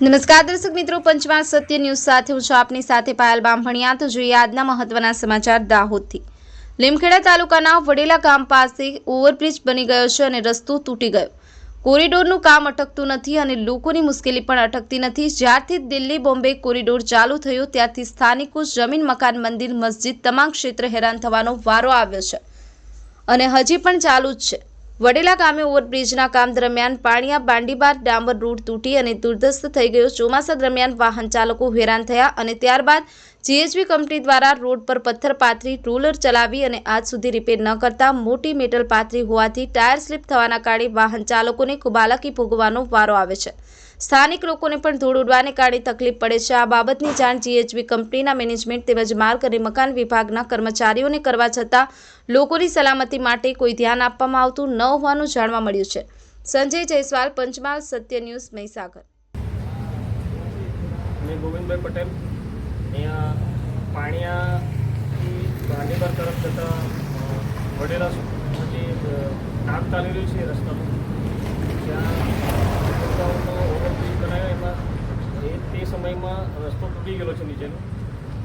નમસ્કાર દર્શક મિત્રો, પંચમહાલ સત્ય ન્યૂઝ સાથે હું છું આપની સાથે પાયલ બામભણિયા। તો જોઈએ આજના મહત્વના સમાચાર દાહોદથી। લીમખેડા તાલુકાના વડેલા ગામ પાસે ઓવરબ્રિજ બની ગયો છે અને રસ્તો તૂટી ગયો। કોરિડોરનું કામ અટકતું નથી અને લોકોની મુશ્કેલી પણ અટકતી નથી। જ્યારથી દિલ્હી બોમ્બે કોરિડોર ચાલુ થયો ત્યારથી સ્થાનિકો જમીન, મકાન, મંદિર, મસ્જિદ તમામ ક્ષેત્રે હેરાન થવાનો વારો આવ્યો છે અને હજી પણ ચાલુ જ છે। વડેલા ગામે ઓવરબ્રિજના કામ દરમિયાન પાણીયા બાંડીબાર ડામર રોડ તૂટી અને દુર્દસ્ત થઈ ગયો। ચોમાસા દરમિયાન વાહન ચાલકો હેરાન થયા અને ત્યારબાદ જીએચબી કંપની દ્વારા રોડ પર પથ્થર પાથરી રોલર ચલાવી અને આજ સુધી રિપેર ન કરતા મોટી મેટલ પાથરી હોવાથી ટાયર સ્લીપ થવાના કારણે વાહન ચાલકોને ખૂબ હાલાકી ભોગવવાનો વારો આવે છે। સ્થાનિક લોકોને પણ ધૂળ ઉડવાને કારણે તકલીફ પડે છે। આ બાબતની જાણ જીએચબી કંપનીના મેનેજમેન્ટ તેમજ માર્ગ અને મકાન વિભાગના કર્મચારીઓને કરવા છતાં લોકોની સલામતી માટે કોઈ ધ્યાન આપવામાં આવતું ન હોવાનું જાણવા મળ્યું છે। સંજય જયસ્વાલ, પંચમહાલ સત્ય ન્યૂઝ, મહીસાગર। मैं गोविंदभाई पटेल अँ पाणिया गांधीबार तरफ जता वडेला काम चाली रही है रस्ता त्या ओवरब्रिज बनाव्यो एमां ते समय में रस्तो तूटी गयो है नीचे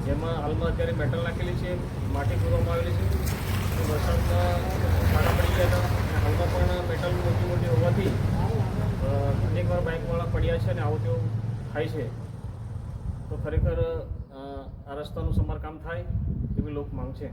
जेमां हालमां अत्यारे मेटल नाखेली है, माटी पूरवामां आवेली है। वरसादमां खाड़ा पड़ी गया था, हालमां पण मेटल मोटी मोटी होवाथी अनेकवार बाइकवाळा पड्या छे ने आवुं तेवुं थाय छे। तो खरेखर आ रस्ताનું સમારકામ થાય એવી લોક માંગ છે।